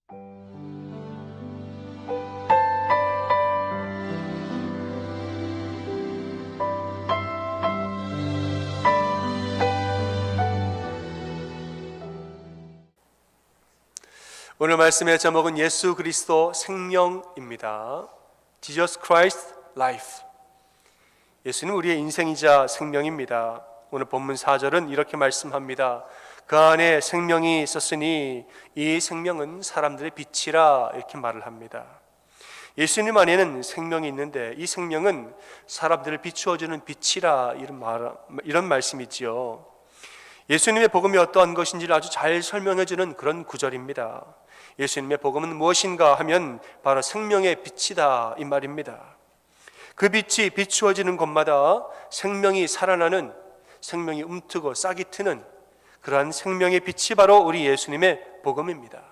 오늘 말씀의 제목은 예수 그리스도 생명입니다. Jesus Christ Life. 예수는 우리의 인생이자 생명입니다. 오늘 본문 4절은 이렇게 말씀합니다. 그 안에 생명이 있었으니 이 생명은 사람들의 빛이라, 이렇게 말을 합니다. 예수님 안에는 생명이 있는데 이 생명은 사람들을 비추어주는 빛이라, 이런 말씀이지요. 예수님의 복음이 어떠한 것인지를 아주 잘 설명해주는 그런 구절입니다. 예수님의 복음은 무엇인가 하면 바로 생명의 빛이다, 이 말입니다. 그 빛이 비추어지는 곳마다 생명이 살아나는, 생명이 움트고 싹이 트는 그러한 생명의 빛이 바로 우리 예수님의 복음입니다.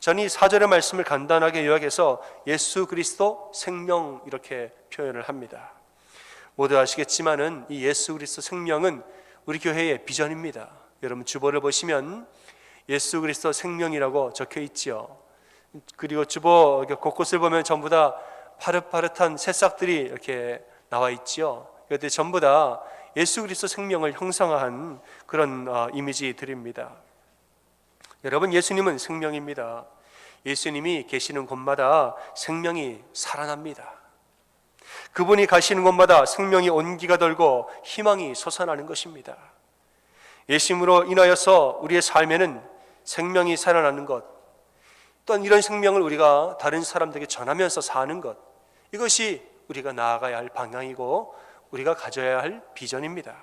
저는 이 4절의 말씀을 간단하게 요약해서 예수 그리스도 생명, 이렇게 표현을 합니다. 모두 아시겠지만은 이 예수 그리스도 생명은 우리 교회의 비전입니다. 여러분 주보를 보시면 예수 그리스도 생명이라고 적혀 있지요. 그리고 주보 곳곳을 보면 전부 다 파릇파릇한 새싹들이 이렇게 나와 있지요. 그런데 전부 다 예수 그리스도 생명을 형상화한 그런 이미지들입니다. 여러분, 예수님은 생명입니다. 예수님이 계시는 곳마다 생명이 살아납니다. 그분이 가시는 곳마다 생명이 온기가 돌고 희망이 솟아나는 것입니다. 예수님으로 인하여서 우리의 삶에는 생명이 살아나는 것, 또한 이런 생명을 우리가 다른 사람들에게 전하면서 사는 것, 이것이 우리가 나아가야 할 방향이고 우리가 가져야 할 비전입니다.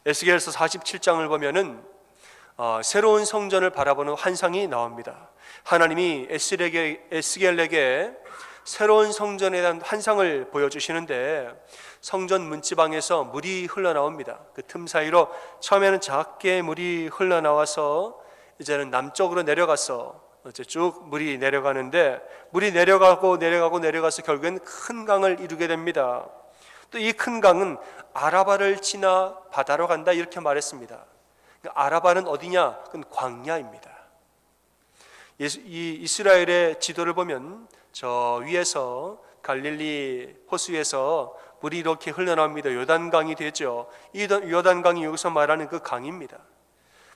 에스겔서 47장을 보면은 새로운 성전을 바라보는 환상이 나옵니다. 하나님이 에스겔에게 새로운 성전에 대한 환상을 보여주시는데 성전 문지방에서 물이 흘러나옵니다. 그 틈 사이로 처음에는 작게 물이 흘러나와서 이제는 남쪽으로 내려가서 이제 쭉 물이 내려가는데, 물이 내려가서 결국엔 큰 강을 이루게 됩니다. 또 이 큰 강은 아라바를 지나 바다로 간다, 이렇게 말했습니다. 아라바는 어디냐? 그건 광야입니다. 이 이스라엘의 지도를 보면 저 위에서 갈릴리 호수에서 물이 이렇게 흘러나옵니다. 요단강이 되죠. 이 요단강이 여기서 말하는 그 강입니다.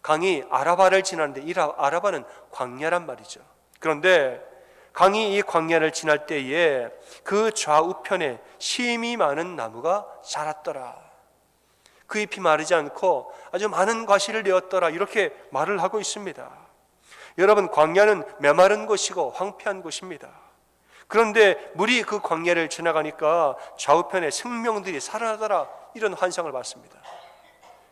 강이 아라바를 지나는데 이 아라바는 광야란 말이죠. 그런데 강이 이 광야를 지날 때에 그 좌우편에 심이 많은 나무가 자랐더라. 그 잎이 마르지 않고 아주 많은 과실을 내었더라, 이렇게 말을 하고 있습니다. 여러분, 광야는 메마른 곳이고 황폐한 곳입니다. 그런데 물이 그 광야를 지나가니까 좌우편에 생명들이 살아나더라, 이런 환상을 봤습니다.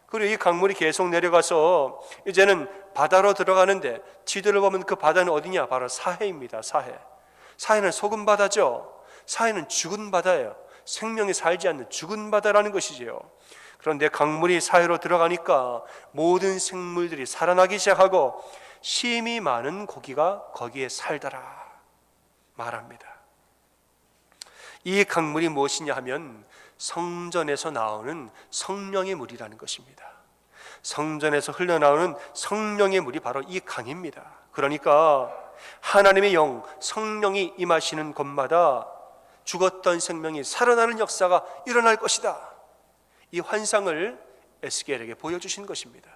그리고 이 강물이 계속 내려가서 이제는 바다로 들어가는데 지도를 보면 그 바다는 어디냐? 바로 사해입니다. 사해는 소금 바다죠. 사해는 죽은 바다예요. 생명이 살지 않는 죽은 바다라는 것이지요. 그런데 강물이 사해로 들어가니까 모든 생물들이 살아나기 시작하고 심이 많은 고기가 거기에 살더라 말합니다. 이 강물이 무엇이냐 하면 성전에서 나오는 성령의 물이라는 것입니다. 성전에서 흘러나오는 성령의 물이 바로 이 강입니다. 그러니까 하나님의 영, 성령이 임하시는 곳마다 죽었던 생명이 살아나는 역사가 일어날 것이다, 이 환상을 에스겔에게 보여주신 것입니다.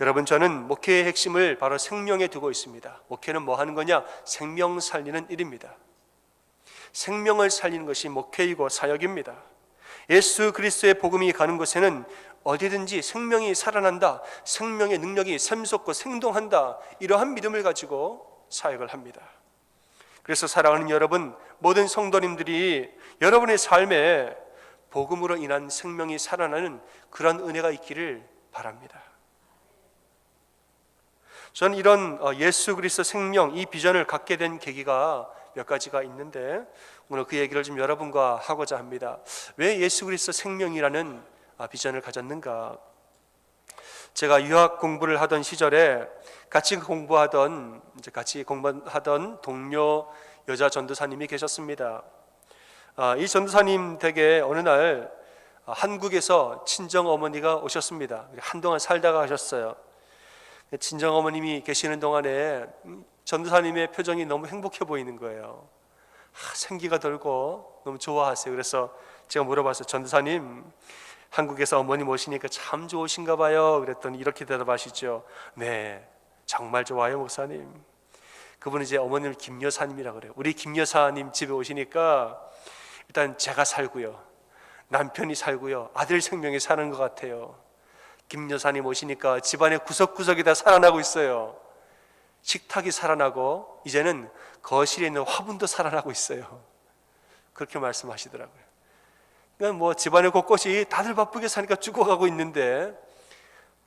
여러분, 저는 목회의 핵심을 바로 생명에 두고 있습니다. 목회는 뭐 하는 거냐? 생명 살리는 일입니다. 생명을 살리는 것이 목회이고 사역입니다. 예수 그리스도의 복음이 가는 곳에는 어디든지 생명이 살아난다, 생명의 능력이 샘솟고 생동한다, 이러한 믿음을 가지고 사역을 합니다. 그래서 사랑하는 여러분, 모든 성도님들이 여러분의 삶에 복음으로 인한 생명이 살아나는 그런 은혜가 있기를 바랍니다. 저는 이런 예수 그리스도 생명, 이 비전을 갖게 된 계기가 몇 가지가 있는데 오늘 그 얘기를 좀 여러분과 하고자 합니다. 왜 예수 그리스도 생명이라는 비전을 가졌는가? 제가 유학 공부를 하던 시절에 같이 공부하던 동료 여자 전도사님이 계셨습니다. 이 전도사님 댁에 어느 날 한국에서 친정 어머니가 오셨습니다. 한동안 살다가 가셨어요. 친정어머님이 계시는 동안에 전도사님의 표정이 너무 행복해 보이는 거예요. 생기가 돌고 너무 좋아하세요. 그래서 제가 물어봤어요. 전도사님, 한국에서 어머님 오시니까 참 좋으신가 봐요. 그랬더니 이렇게 대답하시죠. 네, 정말 좋아요, 목사님. 그분은 이제 어머님을 김 여사님이라고 그래요. 우리 김 여사님 집에 오시니까 일단 제가 살고요, 남편이 살고요, 아들 생명이 사는 것 같아요. 김 여사님 오시니까 집안의 구석구석이 다 살아나고 있어요. 식탁이 살아나고 이제는 거실에 있는 화분도 살아나고 있어요. 그렇게 말씀하시더라고요. 그러니까 뭐 집안의 곳곳이 다들 바쁘게 사니까 죽어가고 있는데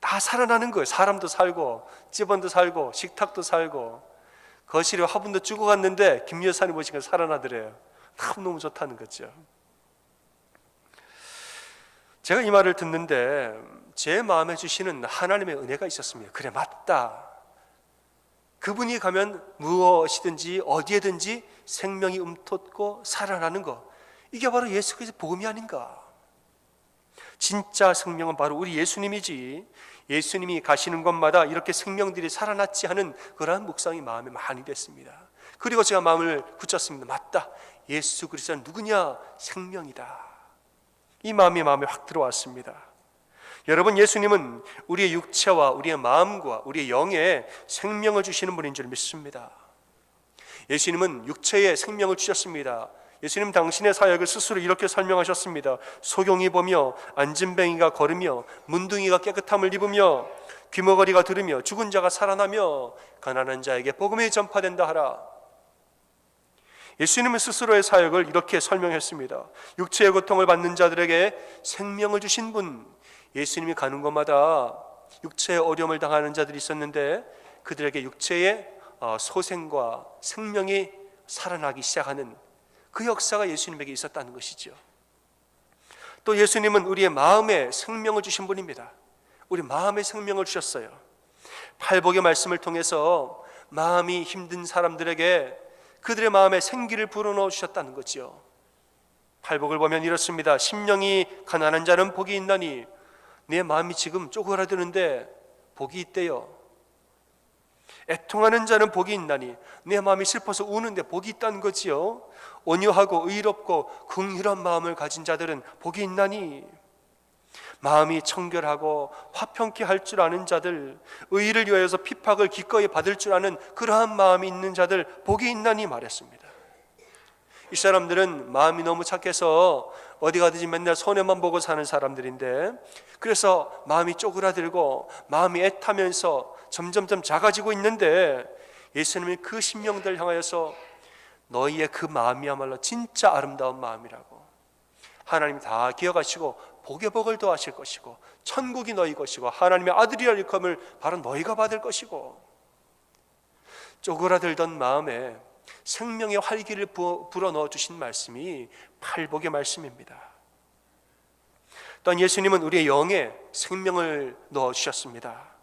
다 살아나는 거예요. 사람도 살고 집안도 살고 식탁도 살고 거실에 화분도 죽어갔는데 김 여사님 보시니까 살아나더래요. 너무 좋다는 거죠. 제가 이 말을 듣는데 제 마음에 주시는 하나님의 은혜가 있었습니다. 그래, 맞다. 그분이 가면 무엇이든지 어디에든지 생명이 움텄고 살아나는 것, 이게 바로 예수 그리스도의 복음이 아닌가. 진짜 생명은 바로 우리 예수님이지, 예수님이 가시는 곳마다 이렇게 생명들이 살아났지 하는 그러한 묵상이 마음에 많이 됐습니다. 그리고 제가 마음을 굳혔습니다. 맞다, 예수 그리스도는 누구냐? 생명이다. 이 마음이 마음에 확 들어왔습니다. 여러분, 예수님은 우리의 육체와 우리의 마음과 우리의 영에 생명을 주시는 분인 줄 믿습니다. 예수님은 육체에 생명을 주셨습니다. 예수님 당신의 사역을 스스로 이렇게 설명하셨습니다. 소경이 보며 안진뱅이가 걸으며 문둥이가 깨끗함을 입으며 귀머거리가 들으며 죽은 자가 살아나며 가난한 자에게 복음이 전파된다 하라. 예수님은 스스로의 사역을 이렇게 설명했습니다. 육체의 고통을 받는 자들에게 생명을 주신 분, 예수님이 가는 곳마다 육체의 어려움을 당하는 자들이 있었는데 그들에게 육체의 소생과 생명이 살아나기 시작하는 그 역사가 예수님에게 있었다는 것이죠. 또 예수님은 우리의 마음에 생명을 주신 분입니다. 우리 마음에 생명을 주셨어요. 팔복의 말씀을 통해서 마음이 힘든 사람들에게 그들의 마음에 생기를 불어넣어 주셨다는 거죠. 팔복을 보면 이렇습니다. 심령이 가난한 자는 복이 있나니, 내 마음이 지금 쪼그라드는데 복이 있대요. 애통하는 자는 복이 있나니, 내 마음이 슬퍼서 우는데 복이 있다는 거지요. 온유하고 의롭고 긍휼한 마음을 가진 자들은 복이 있나니, 마음이 청결하고 화평케 할 줄 아는 자들, 의를 위하여서 핍박을 기꺼이 받을 줄 아는 그러한 마음이 있는 자들 복이 있나니 말했습니다. 이 사람들은 마음이 너무 착해서 어디 가든지 맨날 손해만 보고 사는 사람들인데, 그래서 마음이 쪼그라들고 마음이 애타면서 점점점 작아지고 있는데, 예수님이 그 심령들 향하여서 너희의 그 마음이야말로 진짜 아름다운 마음이라고, 하나님이 다 기억하시고 복의 복을 더하실 것이고 천국이 너희 것이고 하나님의 아들이라 일컬음을 바로 너희가 받을 것이고, 쪼그라들던 마음에 생명의 활기를 불어넣어 주신 말씀이 팔복의 말씀입니다. 또한 예수님은 우리의 영에 생명을 넣어 주셨습니다.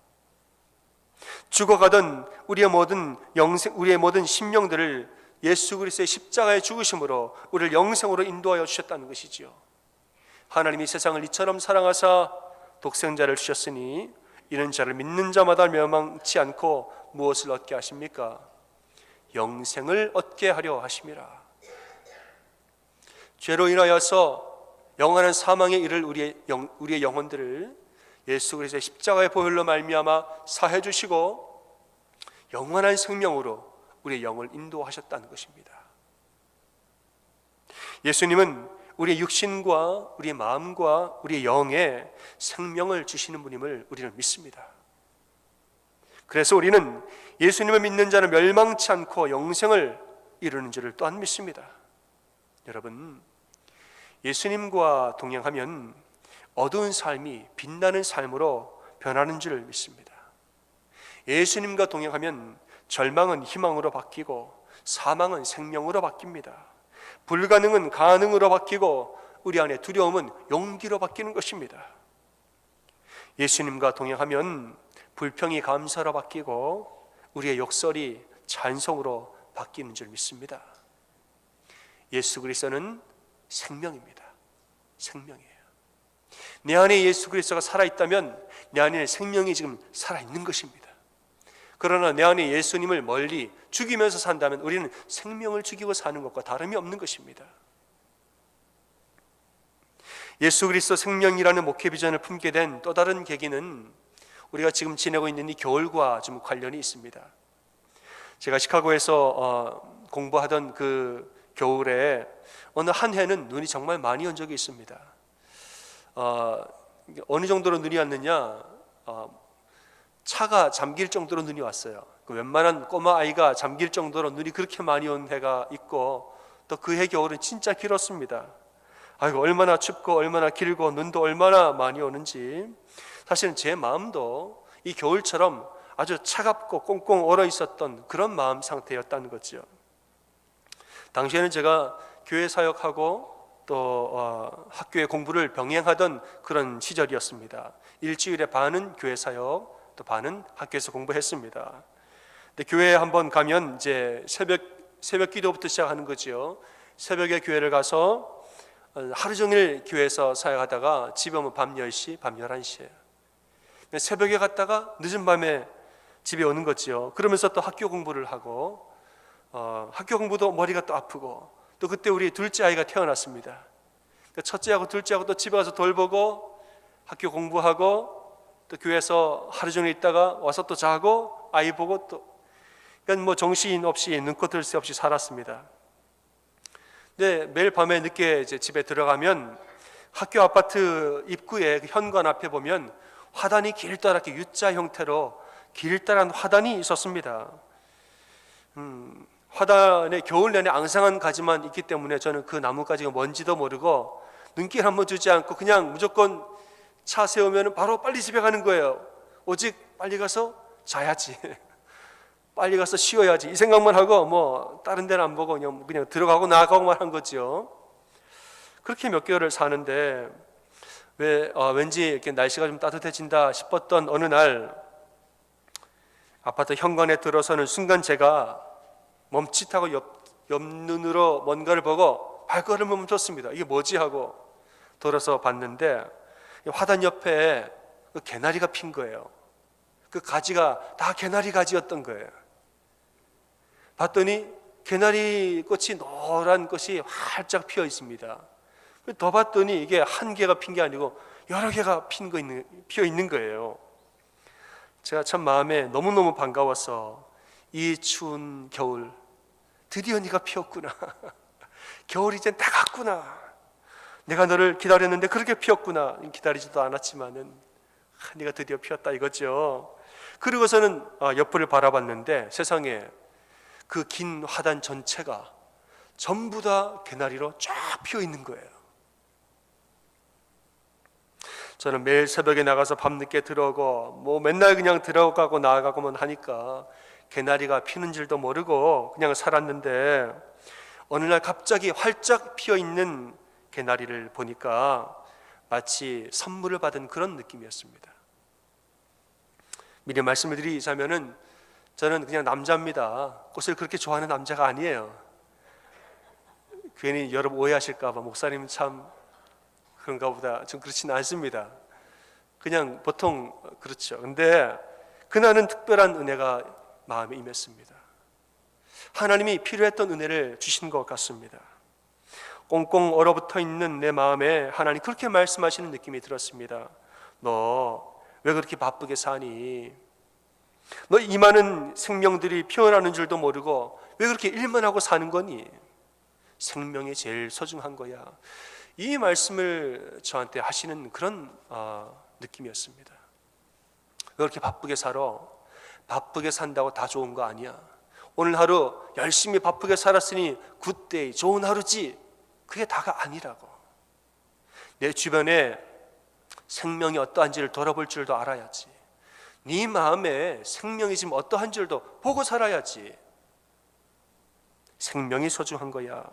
죽어가던 우리의 모든 심령들을 예수 그리스도의 십자가의 죽으심으로 우리를 영생으로 인도하여 주셨다는 것이지요. 하나님이 세상을 이처럼 사랑하사 독생자를 주셨으니 이는 자를 믿는 자마다 멸망치 않고 무엇을 얻게 하십니까? 영생을 얻게 하려 하심이라. 죄로 인하여서 영원한 사망에 이를 우리의 영혼들을 예수 그리스도의 십자가의 보혈로 말미암아 사해 주시고 영원한 생명으로 우리의 영을 인도하셨다는 것입니다. 예수님은 우리의 육신과 우리의 마음과 우리의 영에 생명을 주시는 분임을 우리는 믿습니다. 그래서 우리는 예수님을 믿는 자는 멸망치 않고 영생을 이루는 줄을 또한 믿습니다. 여러분, 예수님과 동행하면 어두운 삶이 빛나는 삶으로 변하는 줄을 믿습니다. 예수님과 동행하면 절망은 희망으로 바뀌고 사망은 생명으로 바뀝니다. 불가능은 가능으로 바뀌고 우리 안에 두려움은 용기로 바뀌는 것입니다. 예수님과 동행하면 불평이 감사로 바뀌고 우리의 욕설이 찬송으로 바뀌는 줄 믿습니다. 예수 그리스도는 생명입니다. 생명이에요. 내 안에 예수 그리스도가 살아있다면 내 안에 생명이 지금 살아있는 것입니다. 그러나 내 안에 예수님을 멀리 죽이면서 산다면 우리는 생명을 죽이고 사는 것과 다름이 없는 것입니다. 예수 그리스도 생명이라는 목회 비전을 품게 된 또 다른 계기는 우리가 지금 지내고 있는 이 겨울과 좀 관련이 있습니다. 제가 시카고에서 공부하던 그 겨울에 어느 한 해는 눈이 정말 많이 온 적이 있습니다. 어느 정도로 눈이 왔느냐, 차가 잠길 정도로 눈이 왔어요. 웬만한 꼬마 아이가 잠길 정도로 눈이 그렇게 많이 온 해가 있고, 또 그 해 겨울은 진짜 길었습니다. 아이고, 얼마나 춥고 얼마나 길고 눈도 얼마나 많이 오는지. 사실은 제 마음도 이 겨울처럼 아주 차갑고 꽁꽁 얼어 있었던 그런 마음 상태였다는 거죠. 당시에는 제가 교회 사역하고 또 학교의 공부를 병행하던 그런 시절이었습니다. 일주일에 반은 교회 사역, 또 반은 학교에서 공부했습니다. 근데 교회에 한번 가면 이제 새벽 기도부터 시작하는 거죠. 새벽에 교회를 가서 하루 종일 교회에서 사역하다가 집에 오면 밤 10시, 밤 11시에 새벽에 갔다가 늦은 밤에 집에 오는 거죠. 그러면서 또 학교 공부를 하고 학교 공부도 머리가 또 아프고, 또 그때 우리 둘째 아이가 태어났습니다. 첫째하고 둘째하고 또 집에 가서 돌보고 학교 공부하고 또 교회에서 하루 종일 있다가 와서 또 자고 아이 보고 또, 그러니까 뭐 정신 없이 눈코 뜰 새 없이 살았습니다. 근데 매일 밤에 늦게 이제 집에 들어가면 학교 아파트 입구에 그 현관 앞에 보면 화단이 길다랗게 U자 형태로 길다란 화단이 있었습니다. 화단에 겨울 내내 앙상한 가지만 있기 때문에 저는 그 나뭇가지가 뭔지도 모르고 눈길 한번 주지 않고 그냥 무조건 차 세우면 바로 빨리 집에 가는 거예요. 오직 빨리 가서 자야지, 빨리 가서 쉬어야지, 이 생각만 하고 뭐 다른 데는 안 보고 그냥 들어가고 나가고만 한 거죠. 그렇게 몇 개월을 사는데 왠지 이렇게 날씨가 좀 따뜻해진다 싶었던 어느 날 아파트 현관에 들어서는 순간 제가 멈칫하고 옆눈으로 뭔가를 보고 발걸음을 멈췄습니다. 이게 뭐지 하고 돌아서 봤는데 화단 옆에 그 개나리가 핀 거예요. 그 가지가 다 개나리 가지였던 거예요. 봤더니 개나리 꽃이 노란 꽃이 활짝 피어 있습니다. 더 봤더니 이게 한 개가 핀 게 아니고 여러 개가 피어 있는 거예요. 제가 참 마음에 너무너무 반가워서 이 추운 겨울 드디어 네가 피었구나. 겨울이 이제 다 갔구나. 내가 너를 기다렸는데 그렇게 피었구나. 기다리지도 않았지만은 네가 드디어 피었다 이거죠. 그리고서는 옆을 바라봤는데 세상에 그 긴 화단 전체가 전부 다 개나리로 쫙 피어 있는 거예요. 저는 매일 새벽에 나가서 밤늦게 들어오고 뭐 맨날 그냥 들어가고 나가고만 하니까 개나리가 피는 줄도 모르고 그냥 살았는데, 어느 날 갑자기 활짝 피어 있는 개나리를 보니까 마치 선물을 받은 그런 느낌이었습니다. 미리 말씀을 드리자면은 저는 그냥 남자입니다. 꽃을 그렇게 좋아하는 남자가 아니에요. 괜히 여러분 오해하실까 봐 목사님 참 그런가 보다. 좀 그렇지는 않습니다. 그냥 보통 그렇죠. 근데 그날은 특별한 은혜가 마음에 임했습니다. 하나님이 필요했던 은혜를 주신 것 같습니다. 꽁꽁 얼어붙어 있는 내 마음에 하나님 그렇게 말씀하시는 느낌이 들었습니다. 너 왜 그렇게 바쁘게 사니? 너 이 많은 생명들이 피어나는 줄도 모르고 왜 그렇게 일만 하고 사는 거니? 생명이 제일 소중한 거야. 이 말씀을 저한테 하시는 그런 느낌이었습니다. 왜 그렇게 바쁘게 살아? 바쁘게 산다고 다 좋은 거 아니야. 오늘 하루 열심히 바쁘게 살았으니 굿데이, 좋은 하루지. 그게 다가 아니라고. 내 주변에 생명이 어떠한지를 돌아볼 줄도 알아야지. 네 마음에 생명이 지금 어떠한 줄도 보고 살아야지. 생명이 소중한 거야.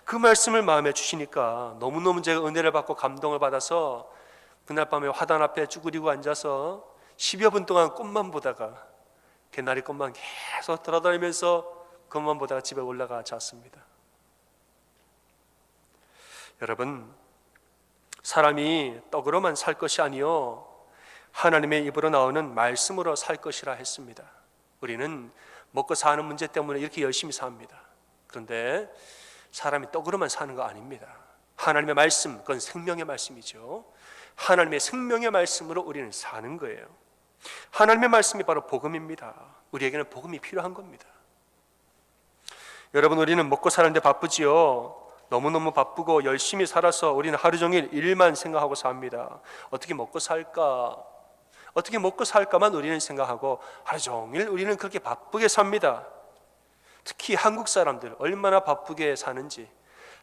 그 말씀을 마음에 주시니까 너무너무 제가 은혜를 받고 감동을 받아서 그날 밤에 화단 앞에 쭈그리고 앉아서 10여 분 동안 꽃만 보다가, 개나리 꽃만 계속 돌아다니면서 꽃만 보다가 집에 올라가 잤습니다. 여러분, 사람이 떡으로만 살 것이 아니요 하나님의 입으로 나오는 말씀으로 살 것이라 했습니다. 우리는 먹고 사는 문제 때문에 이렇게 열심히 삽니다. 그런데 사람이 떡으로만 사는 거 아닙니다. 하나님의 말씀, 그건 생명의 말씀이죠. 하나님의 생명의 말씀으로 우리는 사는 거예요. 하나님의 말씀이 바로 복음입니다. 우리에게는 복음이 필요한 겁니다. 여러분, 우리는 먹고 사는데 바쁘지요. 너무너무 바쁘고 열심히 살아서 우리는 하루 종일 일만 생각하고 삽니다. 어떻게 먹고 살까? 어떻게 먹고 살까만 우리는 생각하고 하루 종일 우리는 그렇게 바쁘게 삽니다. 특히 한국 사람들 얼마나 바쁘게 사는지,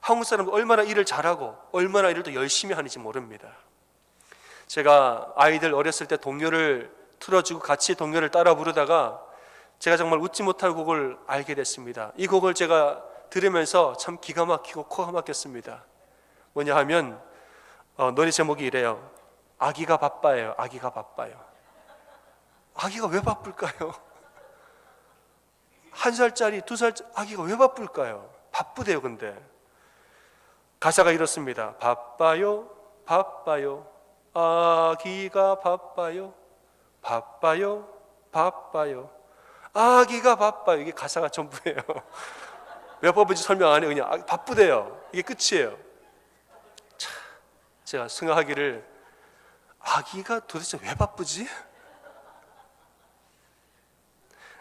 한국 사람들 얼마나 일을 잘하고 얼마나 일을 더 열심히 하는지 모릅니다. 제가 아이들 어렸을 때 동요를 틀어주고 같이 동요를 따라 부르다가 제가 정말 웃지 못할 곡을 알게 됐습니다. 이 곡을 제가 들으면서 참 기가 막히고 코가 막혔습니다. 뭐냐 하면 노래 제목이 이래요. 아기가 바빠요. 아기가 바빠요. 아기가 왜 바쁠까요? 1살짜리 2살짜리 아기가 왜 바쁠까요? 바쁘대요. 근데 가사가 이렇습니다. 바빠요 바빠요 아기가 바빠요 바빠요 바빠요 아기가 바빠요. 이게 가사가 전부예요. 왜 바쁜지 설명 안 해요. 그냥 바쁘대요. 이게 끝이에요. 참, 제가 생각하기를 아기가 도대체 왜 바쁘지?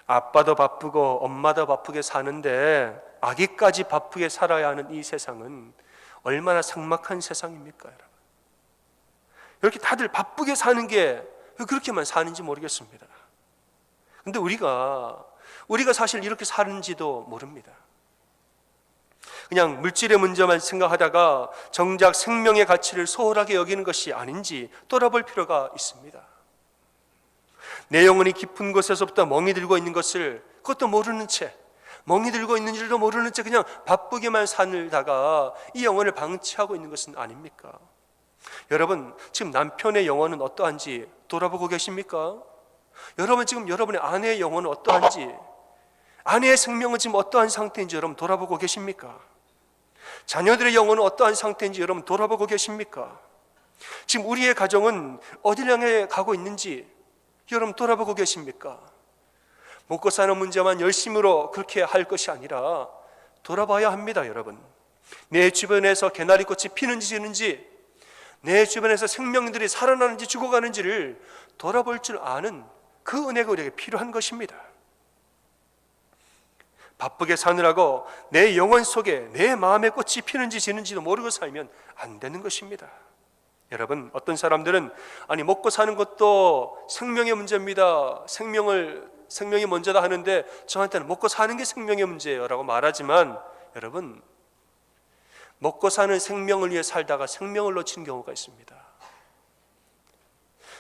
아빠도 바쁘고 엄마도 바쁘게 사는데 아기까지 바쁘게 살아야 하는 이 세상은 얼마나 삭막한 세상입니까, 여러분? 이렇게 다들 바쁘게 사는 게 왜 그렇게만 사는지 모르겠습니다. 근데 우리가 사실 이렇게 사는지도 모릅니다. 그냥 물질의 문제만 생각하다가 정작 생명의 가치를 소홀하게 여기는 것이 아닌지 돌아볼 필요가 있습니다. 내 영혼이 깊은 곳에서부터 멍이 들고 있는 것을 그것도 모르는 채, 멍이 들고 있는 줄도 모르는 채 그냥 바쁘게만 살다가 이 영혼을 방치하고 있는 것은 아닙니까? 여러분, 지금 남편의 영혼은 어떠한지 돌아보고 계십니까? 여러분, 지금 여러분의 아내의 영혼은 어떠한지, 아내의 생명은 지금 어떠한 상태인지 여러분 돌아보고 계십니까? 자녀들의 영혼은 어떠한 상태인지 여러분 돌아보고 계십니까? 지금 우리의 가정은 어디를 향해 가고 있는지 여러분 돌아보고 계십니까? 먹고 사는 문제만 열심으로 그렇게 할 것이 아니라 돌아봐야 합니다. 여러분, 내 주변에서 개나리꽃이 피는지 지는지, 내 주변에서 생명들이 살아나는지 죽어가는지를 돌아볼 줄 아는 그 은혜가 우리에게 필요한 것입니다. 바쁘게 사느라고 내 영혼 속에 내 마음의 꽃이 피는지 지는지도 모르고 살면 안 되는 것입니다. 여러분, 어떤 사람들은 아니 먹고 사는 것도 생명의 문제입니다. 생명이 먼저다 하는데 저한테는 먹고 사는 게 생명의 문제예요 라고 말하지만, 여러분, 먹고 사는 생명을 위해 살다가 생명을 놓치는 경우가 있습니다.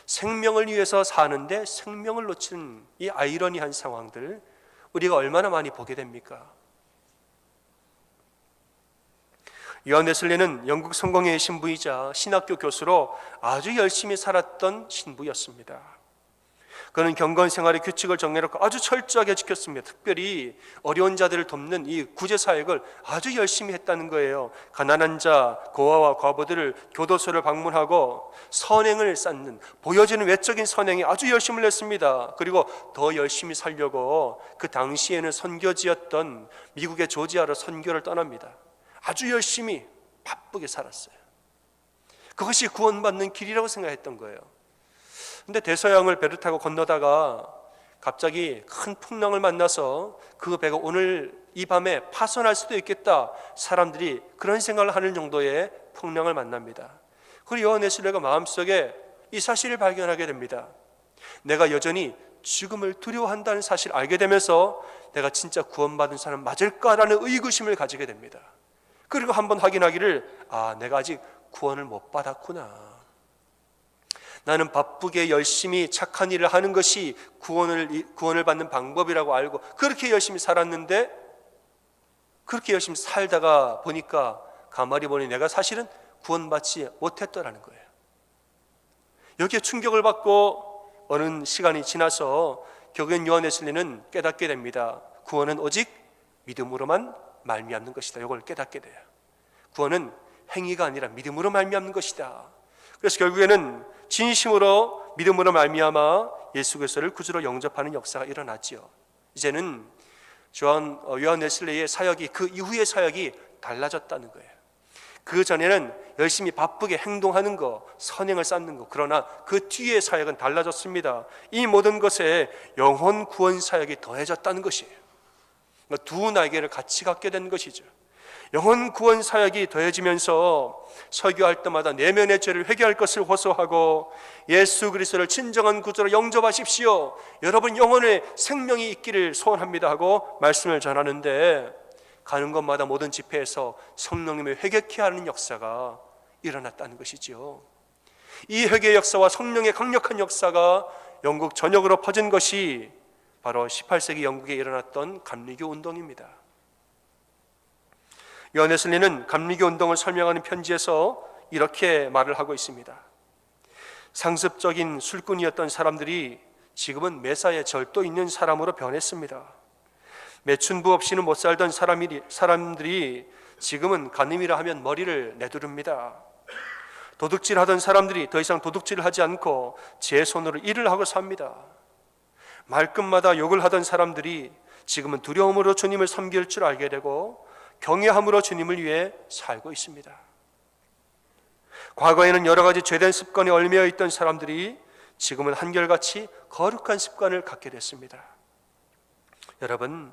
생명을 위해서 사는데 생명을 놓치는 이 아이러니한 상황들 우리가 얼마나 많이 보게 됩니까? 요한 웨슬리는 영국 성공회의 신부이자 신학교 교수로 아주 열심히 살았던 신부였습니다. 그는 경건 생활의 규칙을 정해놓고 아주 철저하게 지켰습니다. 특별히 어려운 자들을 돕는 이 구제 사역을 아주 열심히 했다는 거예요. 가난한 자, 고아와 과부들을 교도소를 방문하고 선행을 쌓는, 보여지는 외적인 선행에 아주 열심을 냈습니다. 그리고 더 열심히 살려고 그 당시에는 선교지였던 미국의 조지아로 선교를 떠납니다. 아주 열심히 바쁘게 살았어요. 그것이 구원받는 길이라고 생각했던 거예요. 근데 대서양을 배를 타고 건너다가 갑자기 큰 풍랑을 만나서 그 배가 오늘 이 밤에 파손할 수도 있겠다, 사람들이 그런 생각을 하는 정도의 풍랑을 만납니다. 그리고 요한 웨슬리가 마음속에 이 사실을 발견하게 됩니다. 내가 여전히 죽음을 두려워한다는 사실을 알게 되면서 내가 진짜 구원받은 사람 맞을까라는 의구심을 가지게 됩니다. 그리고 한번 확인하기를, 내가 아직 구원을 못 받았구나. 나는 바쁘게 열심히 착한 일을 하는 것이 구원을 받는 방법이라고 알고 그렇게 열심히 살았는데, 그렇게 열심히 살다가 보니까 가만히 보니 내가 사실은 구원받지 못했더라는 거예요. 여기에 충격을 받고 어느 시간이 지나서 결국엔 요한 웨슬리는 깨닫게 됩니다. 구원은 오직 믿음으로만 말미암는 것이다. 이걸 깨닫게 돼요. 구원은 행위가 아니라 믿음으로 말미암는 것이다. 그래서 결국에는 진심으로 믿음으로 말미암아 예수 그리스도를 구주로 영접하는 역사가 일어났지요. 이제는 요한 웨슬리의 사역이 그 이후의 사역이 달라졌다는 거예요. 그 전에는 열심히 바쁘게 행동하는 거, 선행을 쌓는 거, 그러나 그 뒤의 사역은 달라졌습니다. 이 모든 것에 영혼 구원 사역이 더해졌다는 것이에요. 두 날개를 같이 갖게 된 것이죠. 영혼 구원 사역이 더해지면서 설교할 때마다 내면의 죄를 회개할 것을 호소하고 예수 그리스도를 진정한 구주로 영접하십시오, 여러분 영혼의 생명이 있기를 소원합니다 하고 말씀을 전하는데, 가는 곳마다 모든 집회에서 성령님을 회개케 하는 역사가 일어났다는 것이지요. 이 회개의 역사와 성령의 강력한 역사가 영국 전역으로 퍼진 것이 바로 18세기 영국에 일어났던 감리교 운동입니다. 요한 웨슬리는 감리교 운동을 설명하는 편지에서 이렇게 말을 하고 있습니다. 상습적인 술꾼이었던 사람들이 지금은 매사에 절도 있는 사람으로 변했습니다. 매춘부 없이는 못 살던 사람들이 지금은 간음이라 하면 머리를 내두릅니다. 도둑질하던 사람들이 더 이상 도둑질을 하지 않고 제 손으로 일을 하고 삽니다. 말끝마다 욕을 하던 사람들이 지금은 두려움으로 주님을 섬길 줄 알게 되고 경외함으로 주님을 위해 살고 있습니다. 과거에는 여러 가지 죄된 습관에 얽매여 있던 사람들이 지금은 한결같이 거룩한 습관을 갖게 됐습니다. 여러분,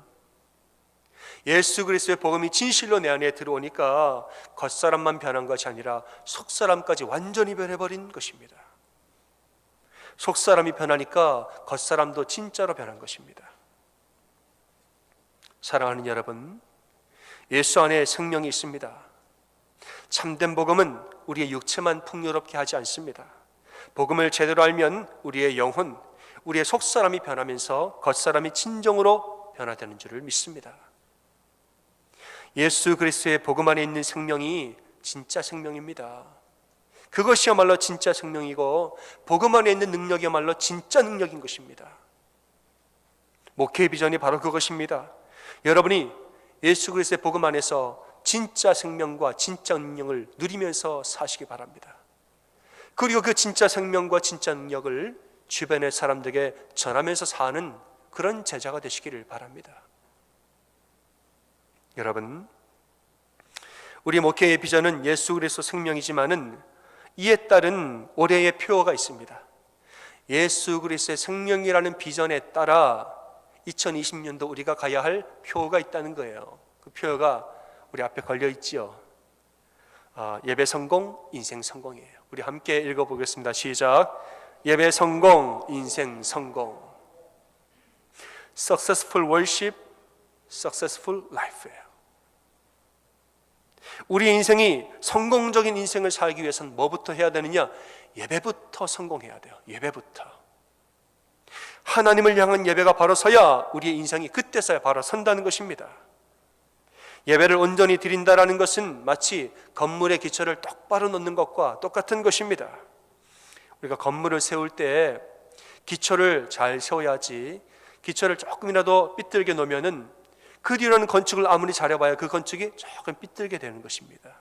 예수 그리스도의 복음이 진실로 내 안에 들어오니까 겉사람만 변한 것이 아니라 속사람까지 완전히 변해버린 것입니다. 속사람이 변하니까 겉사람도 진짜로 변한 것입니다. 사랑하는 여러분, 예수 안에 생명이 있습니다. 참된 복음은 우리의 육체만 풍요롭게 하지 않습니다. 복음을 제대로 알면 우리의 영혼, 우리의 속사람이 변하면서 겉사람이 진정으로 변화되는 줄을 믿습니다. 예수 그리스도의 복음 안에 있는 생명이 진짜 생명입니다. 그것이야말로 진짜 생명이고 복음 안에 있는 능력이야말로 진짜 능력인 것입니다. 목회의 비전이 바로 그것입니다. 여러분이 예수 그리스도의 복음 안에서 진짜 생명과 진짜 능력을 누리면서 사시기 바랍니다. 그리고 그 진짜 생명과 진짜 능력을 주변의 사람들에게 전하면서 사는 그런 제자가 되시기를 바랍니다. 여러분, 우리 목회의 비전은 예수 그리스도 생명이지만은 이에 따른 올해의 표어가 있습니다. 예수 그리스도의 생명이라는 비전에 따라 2020년도 우리가 가야 할 표어가 있다는 거예요. 그 표어가 우리 앞에 걸려 있지요. 예배 성공, 인생 성공이에요. 우리 함께 읽어보겠습니다. 시작. 예배 성공, 인생 성공. Successful worship, successful life예요. 우리 인생이 성공적인 인생을 살기 위해서는 뭐부터 해야 되느냐? 예배부터 성공해야 돼요. 예배부터. 하나님을 향한 예배가 바로 서야 우리의 인생이 그때서야 바로 선다는 것입니다. 예배를 온전히 드린다라는 것은 마치 건물의 기초를 똑바로 놓는 것과 똑같은 것입니다. 우리가 건물을 세울 때 기초를 잘 세워야지, 기초를 조금이라도 삐뚤게 놓으면은 그 뒤로는 건축을 아무리 잘해봐야 그 건축이 조금 삐뚤게 되는 것입니다.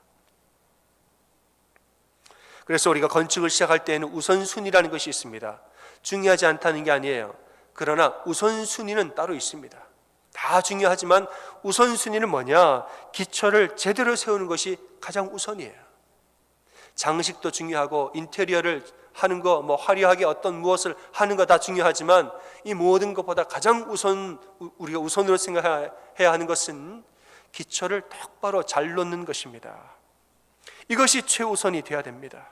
그래서 우리가 건축을 시작할 때에는 우선순위라는 것이 있습니다. 중요하지 않다는 게 아니에요. 그러나 우선순위는 따로 있습니다. 다 중요하지만 우선순위는 뭐냐? 기초를 제대로 세우는 것이 가장 우선이에요. 장식도 중요하고 인테리어를 하는 거, 화려하게 어떤 무엇을 하는 거 다 중요하지만 이 모든 것보다 가장 우리가 우선으로 생각해야 하는 것은 기초를 똑바로 잘 놓는 것입니다. 이것이 최우선이 되어야 됩니다.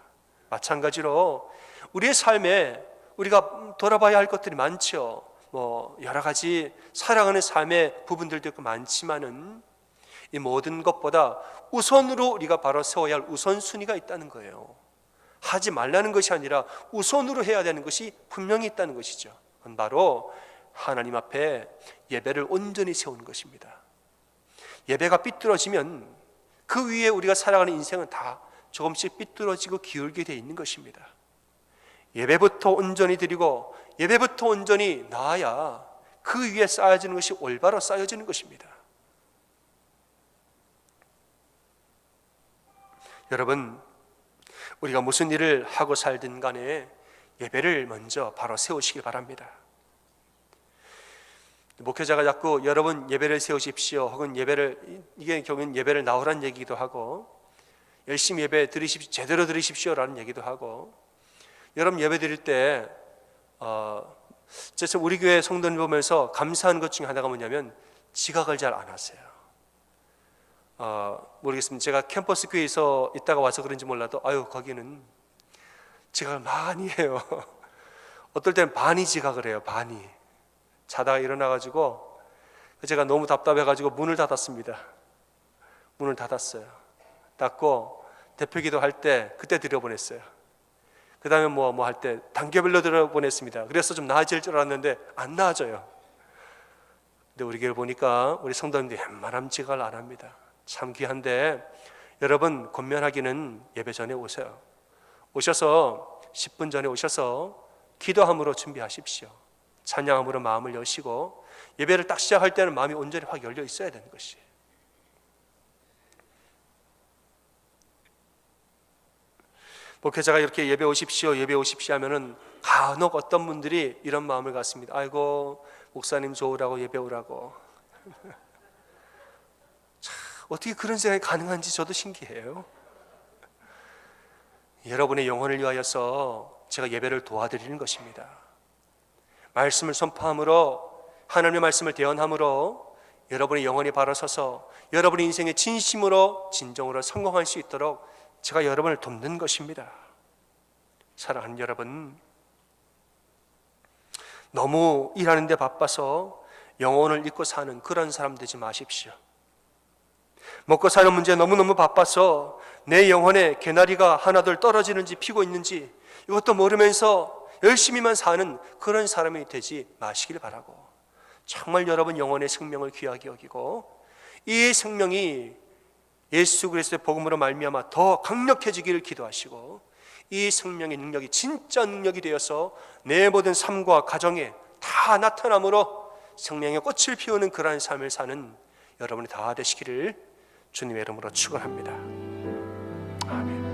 마찬가지로 우리의 삶에 우리가 돌아봐야 할 것들이 많죠. 여러 가지 살아가는 삶의 부분들도 있고 많지만은 이 모든 것보다 우선으로 우리가 바로 세워야 할 우선순위가 있다는 거예요. 하지 말라는 것이 아니라 우선으로 해야 되는 것이 분명히 있다는 것이죠. 그건 바로 하나님 앞에 예배를 온전히 세우는 것입니다. 예배가 삐뚤어지면 그 위에 우리가 살아가는 인생은 다 조금씩 삐뚤어지고 기울게 되어 있는 것입니다. 예배부터 온전히 드리고 예배부터 온전히 나아야 그 위에 쌓여지는 것이 올바로 쌓여지는 것입니다. 여러분, 우리가 무슨 일을 하고 살든 간에 예배를 먼저 바로 세우시길 바랍니다. 목회자가 자꾸 여러분 예배를 세우십시오 혹은 이게 결국은 예배를 나오라는 얘기기도 하고 열심히 예배 드리십시오, 제대로 드리십시오라는 얘기도 하고, 여러분 예배 드릴 때 제가 우리 교회 성도들 보면서 감사한 것 중에 하나가 뭐냐면 지각을 잘 안 하세요. 모르겠습니다. 제가 캠퍼스 교회에서 있다가 와서 그런지 몰라도 거기는 지각을 많이 해요. 어떨 땐 반이 지각을 해요. 반이. 자다가 일어나가지고 제가 너무 답답해가지고 문을 닫았습니다. 문을 닫았어요. 닫고 대표기도 할 때 그때 들여보냈어요. 그 다음에 뭐 할 때 단계별로 들여보냈습니다. 그래서 좀 나아질 줄 알았는데 안 나아져요. 근데 우리 교회 보니까 우리 성도님들이 웬만하면 지각을 안 합니다. 참 귀한데 여러분 권면하기는 예배 전에 오세요. 오셔서 10분 전에 오셔서 기도함으로 준비하십시오. 찬양함으로 마음을 여시고 예배를 딱 시작할 때는 마음이 온전히 확 열려 있어야 되는 것이. 목회자가 이렇게 예배 오십시오 하면은 간혹 어떤 분들이 이런 마음을 갖습니다. 아이고 목사님 좋으라고 예배 오라고. 참, 어떻게 그런 생각이 가능한지 저도 신기해요. 여러분의 영혼을 위하여서 제가 예배를 도와드리는 것입니다. 말씀을 선포함으로, 하나님의 말씀을 대언함으로 여러분의 영혼이 바로 서서 여러분의 인생의 진심으로 진정으로 성공할 수 있도록 제가 여러분을 돕는 것입니다. 사랑하는 여러분, 너무 일하는 데 바빠서 영혼을 잊고 사는 그런 사람 되지 마십시오. 먹고 사는 문제에 너무너무 바빠서 내 영혼에 개나리가 하나둘 떨어지는지 피고 있는지 이것도 모르면서 열심히만 사는 그런 사람이 되지 마시길 바라고, 정말 여러분 영혼의 생명을 귀하게 여기고 이 생명이 예수 그리스도의 복음으로 말미암아 더 강력해지기를 기도하시고 이 생명의 능력이 진짜 능력이 되어서 내 모든 삶과 가정에 다 나타남으로 생명의 꽃을 피우는 그러한 삶을 사는 여러분이 다 되시기를 주님의 이름으로 축원합니다. 아멘.